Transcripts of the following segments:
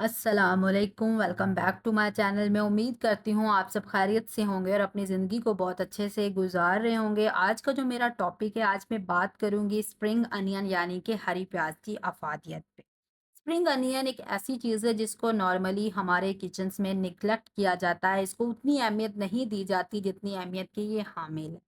अस्सलामुअलैकुम, welcome back to my channel. मैं उम्मीद करती हूँ आप सब खैरियत से होंगे और अपनी ज़िंदगी को बहुत अच्छे से गुजार रहे होंगे। आज का जो मेरा टॉपिक है, आज मैं बात करूँगी स्प्रिंग अनियन यानी कि हरी प्याज की अफादियत पे। स्प्रिंग अनियन एक ऐसी चीज़ है जिसको नॉर्मली हमारे किचन्स में निगलेक्ट किया जाता है। इसको उतनी अहमियत नहीं दी जाती जितनी अहमियत की ये हामिल है।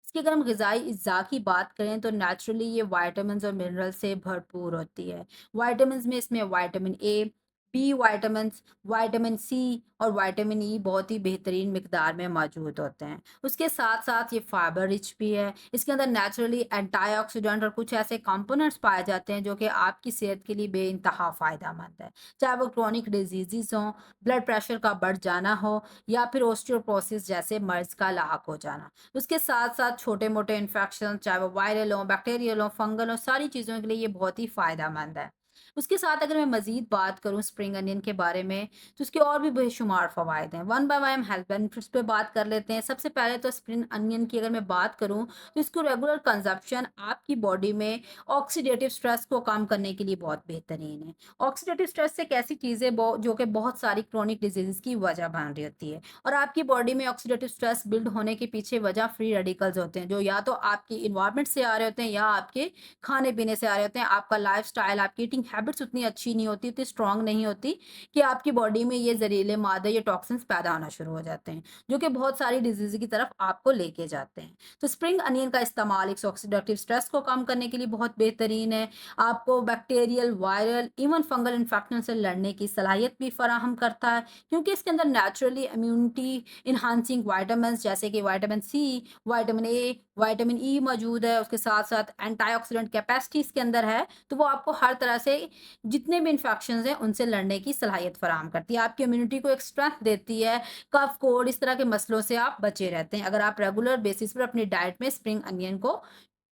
इसकी अगर हम ग़िज़ाई अज्जा की बात करें तो नेचुरली ये विटामिन्स और मिनरल से भरपूर होती है। विटामिन्स में इसमें vitamin A, B vitamins, vitamin C और विटामिन ई बहुत ही बेहतरीन मिकदार में मौजूद होते हैं। उसके साथ-साथ ये फाइबर रिच भी है। इसके अंदर नेचुरली एंटीऑक्सीडेंट और कुछ ऐसे कंपोनेंट्स पाए जाते हैं जो कि आपकी सेहत के लिए बेइंतहा फ़ायदेमंद है। चाहे वो क्रोनिक डिजीज़ेज़ हों, ब्लड प्रेशर का बढ़ जाना हो या फिर ऑस्टियोपोरोसिस जैसे मर्ज़ का लाहक हो जाना। उसके साथ-साथ छोटे-मोटे इन्फेक्शन चाहे वो वायरल हों, बैक्टीरियल हों, फंगल हों, सारी चीज़ों के लिए ये बहुत ही फ़ायदेमंद है। उसके साथ अगर मैं मज़ीद बात करूँ स्प्रिंग अनियन के बारे में, तो उसके और भी बेशुमार फ़वाइद हैं। वन बाय वन हम हेल्थ बेनिफिट्स पे बात कर लेते हैं। सबसे पहले तो स्प्रिंग अनियन की अगर मैं बात करूँ, तो इसको रेगुलर कंज़म्पशन आपकी बॉडी में ऑक्सीडेटिव स्ट्रेस को कम करने के लिए बहुत बेहतरीन है। ऑक्सीडेटिव स्ट्रेस एक ऐसी चीज़ है जो कि बहुत सारी क्रोनिक डिज़ीज़ेज़ की वजह बन रही होती है। और आपकी बॉडी में ऑक्सीडेटिव स्ट्रेस बिल्ड होने के पीछे वजह फ्री रेडिकल्स होते हैं जो या तो आपकी इन्वायरमेंट से आ रहे होते हैं या आपके खाने पीने से आ रहे होते हैं। आपका लाइफस्टाइल, आपकी ईटिंग हैबिट्स उतनी अच्छी नहीं होती, उतनी स्ट्रांग नहीं होती कि आपकी बॉडी में ये जहरीले मादे, ये टॉक्सिन्स पैदा होना शुरू हो जाते हैं जो कि बहुत सारी डिजीज की तरफ आपको लेके जाते हैं। तो स्प्रिंग अनियन का इस्तेमाल एक ऑक्सीडेटिव स्ट्रेस को कम करने के लिए बहुत बेहतरीन है। आपको bacterial, viral, even fungal infection से लड़ने की सलाहियत भी फराहम करता है क्योंकि इसके अंदर नेचुरली इम्यूनिटी इन्हांसिंग विटामिन्स जैसे कि vitamin C, vitamin A, vitamin E मौजूद है। उसके साथ-साथ एंटीऑक्सीडेंट कैपेसिटी इसके अंदर है, तो वो आपको हर तरह से जितने भी इन्फेक्शंस हैं, उनसे लड़ने की सलाहियत फराहम करती है। आपकी इम्यूनिटी को एक स्ट्रेंथ देती है, कफ, कोल्ड इस तरह के मसलों से आप बचे रहते हैं, अगर आप रेगुलर बेसिस पर अपनी डाइट में स्प्रिंग अनियन को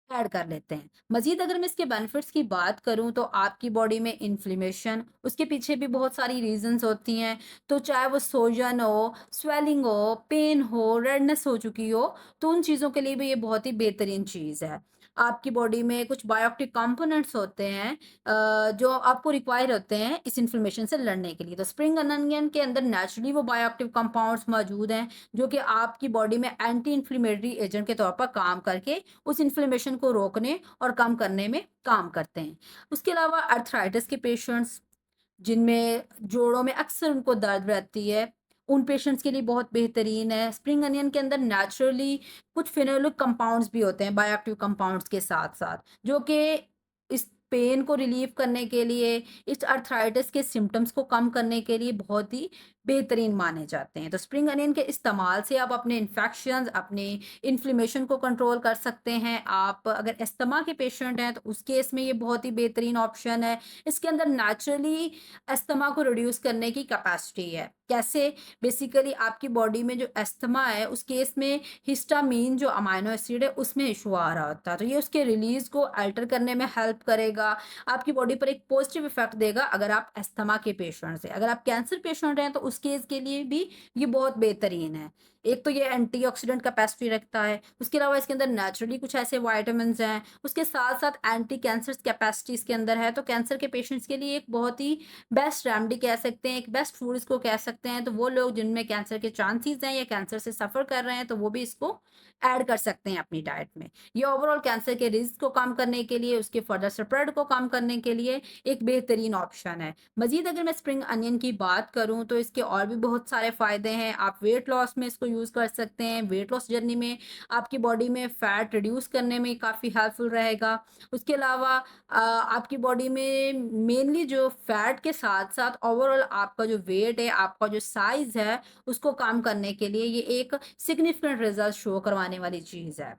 ऐड कर लेते हैं। मज़ीद अगर मैं इसके बेनिफिट्स की बात करूँ तो आपकी बॉडी में इन्फ्लेमेशन, उसके पीछे भी बहुत सारी रीज़न्स होती हैं। तो चाहे वो सोजन हो, स्वेलिंग हो, पेन हो, रेडनेस हो चुकी हो, तो उन चीज़ों के लिए भी ये बहुत ही बेहतरीन चीज़ है। आपकी बॉडी में कुछ बायोएक्टिव कंपोनेंट्स होते हैं जो आपको रिक्वायर होते हैं इस इन्फ्लेमेशन से लड़ने के लिए। तो स्प्रिंग अनियन के अंदर नेचुरली वो बायोएक्टिव कंपाउंड्स मौजूद हैं, जो कि आपकी बॉडी में एंटी इन्फ्लेमेटरी एजेंट के तौर पर काम करके उस इन्फ्लेमेशन को रोकने और कम करने में काम करते हैं। उसके अलावा अर्थराइटिस के पेशेंट्स जिनमें जोड़ों में अक्सर उनको दर्द रहती है, उन पेशेंट्स के लिए बहुत बेहतरीन है। स्प्रिंग अनियन के अंदर नेचुरली कुछ फेनोलिक कंपाउंड्स भी होते हैं बायोएक्टिव कंपाउंड्स के साथ-साथ, जो कि इस पेन को रिलीव करने के लिए, इस अर्थराइटिस के सिम्पटम्स को कम करने के लिए बहुत ही बेहतरीन माने जाते हैं। तो स्प्रिंग अनियन के इस्तेमाल से आप अपने इन्फेक्शंस, अपने इन्फ्लेमेशन को कंट्रोल कर सकते हैं। आप अगर अस्थमा के पेशेंट हैं, तो उस केस में ये बहुत ही बेहतरीन ऑप्शन है। इसके अंदर नेचुरली अस्थमा को रिड्यूस करने की कैपेसिटी है। कैसे? बेसिकली आपकी बॉडी में जो अस्थमा है, उस केस में हिस्टामीन जो अमाइनो एसिड है, उसमें इश्यू आ रहा होता है। तो ये उसके रिलीज़ को अल्टर करने में हेल्प करेगा। आपकी बॉडी पर एक पॉजिटिव इफ़ेक्ट देगा अगर आप अस्थमा के पेशेंट्स हैं। अगर आप कैंसर पेशेंट हैं, तो उस केस के लिए भी ये बहुत बेहतरीन है। एक तो ये एंटीऑक्सीडेंट कैपेसिटी रखता है, उसके अलावा इसके अंदर नेचुरली कुछ ऐसे विटामिन्स हैं, उसके साथ-साथ एंटी कैंसर कैपेसिटी इसके अंदर है, तो कैंसर के पेशेंट्स के लिए एक बहुत ही बेस्ट रेमेडी कह सकते हैं, एक बेस्ट फूड इसको कह सकते हैं। तो वो लोग जिनमें कैंसर के चांसेस हैं या कैंसर से सफ़र कर रहे हैं, तो वो भी इसको ऐड कर सकते हैं अपनी डाइट में। ये ओवरऑल कैंसर के रिस्क को कम करने के लिए, उसके फर्दर स्प्रेड को कम करने के लिए एक बेहतरीन ऑप्शन है। मज़ीद अगर मैं स्प्रिंग अनियन की बात करूँ, तो इसके और भी बहुत सारे फ़ायदे हैं। आप वेट लॉस में इसको यूज़ कर सकते हैं। वेट लॉस जर्नी में आपकी बॉडी में फैट रिड्यूस करने में काफ़ी हेल्पफुल रहेगा। उसके अलावा आपकी बॉडी में मेनली जो फैट के साथ-साथ ओवरऑल आपका जो वेट है, आपका जो साइज़ है, उसको कम करने के लिए ये एक सिग्निफिकेंट रिज़ल्ट शो करवाने वाली चीज़ है।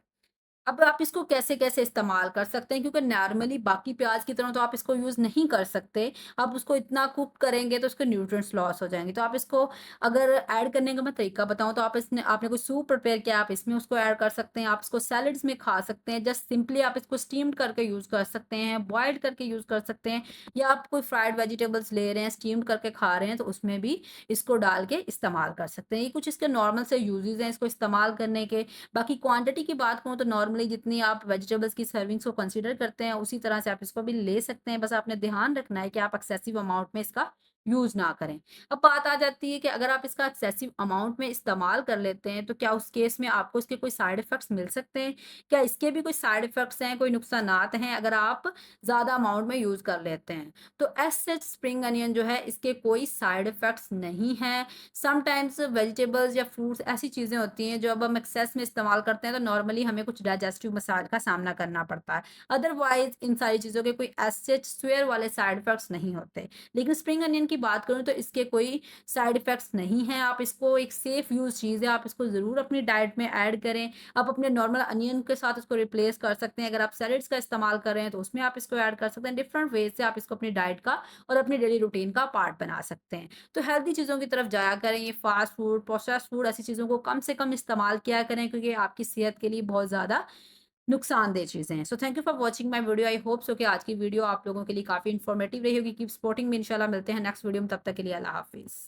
अब आप इसको कैसे-कैसे इस्तेमाल कर सकते हैं क्योंकि नॉर्मली बाकी प्याज़ की तरह तो आप इसको यूज़ नहीं कर सकते। आप उसको इतना कुक करेंगे तो उसके न्यूट्रिएंट्स लॉस हो जाएँगे। तो आप इसको अगर ऐड करने का मैं तरीका बताऊँ तो आपने कोई सूप प्रिपेयर किया, आप इसमें उसको ऐड कर सकते हैं। आप इसको सैलेड्स में खा सकते हैं। जस्ट सिंपली आप इसको स्टीम्ड करके यूज़ कर सकते हैं, बॉइल्ड करके यूज़ कर सकते हैं या आप कोई फ्राइड वेजिटेबल्स ले रहे हैं, स्टीम्ड करके खा रहे हैं तो उसमें भी इसको डाल के इस्तेमाल कर सकते हैं। ये कुछ इसके नॉर्मल से यूज़ेज़ हैं इसको इस्तेमाल करने के। बाकी क्वांटिटी की बात करूँ तो नॉर्मली जितनी आप वेजिटेबल्स की सर्विंग्स को कंसीडर करते हैं उसी तरह से आप इसको भी ले सकते हैं। बस आपने ध्यान रखना है कि आप एक्सेसिव अमाउंट में इसका यूज़ ना करें। अब बात आ जाती है कि अगर आप इसका एक्सेसिव अमाउंट में इस्तेमाल कर लेते हैं, तो क्या उस केस में आपको इसके कोई साइड इफ़ेक्ट्स मिल सकते हैं? क्या इसके भी कोई साइड इफ़ेक्ट्स हैं, कोई नुकसानात हैं अगर आप ज़्यादा अमाउंट में यूज़ कर लेते हैं? तो एज़ सच स्प्रिंग अनियन जो है इसके कोई साइड इफ़ेक्ट्स नहीं हैं। समटाइम्स वेजिटेबल्स या फ्रूट्स ऐसी चीज़ें होती हैं जो अब हम एक्सेस में इस्तेमाल करते हैं तो नॉर्मली हमें कुछ डाइजेस्टिव मसाइल का सामना करना पड़ता है। अदरवाइज़ इन सारी चीज़ों के कोई एज़ सच स्वेयर वाले साइड इफ़ेक्ट्स नहीं होते। लेकिन स्प्रिंग अनियन की बात करूँ तो इसके कोई साइड इफ़ेक्ट्स नहीं हैं। आप इसको एक सेफ यूज़ चीज़ है, आप इसको ज़रूर अपनी डाइट में ऐड करें। आप अपने नॉर्मल अनियन के साथ इसको रिप्लेस कर सकते हैं। अगर आप सैलेड्स का इस्तेमाल कर रहे हैं तो उसमें आप इसको ऐड कर सकते हैं। डिफरेंट वेज़ से आप इसको अपनी डाइट का और अपनी डेली रूटीन का पार्ट बना सकते हैं। तो हेल्दी चीज़ों की तरफ जाया करें। ये फास्ट फूड, प्रोसेस्ड फूड ऐसी चीज़ों को कम से कम इस्तेमाल किया करें क्योंकि ये आपकी सेहत के लिए बहुत ज़्यादा नुकसानदेह चीज़ें हैं। So thank you for watching my video. I hope so कि आज की वीडियो आप लोगों के लिए काफ़ी इन्फॉर्मेटिव रही होगी। Keep supporting me. इंशाल्लाह मिलते हैं नेक्स्ट वीडियो में। तब तक के लिए अल्लाह हाफ़िज़।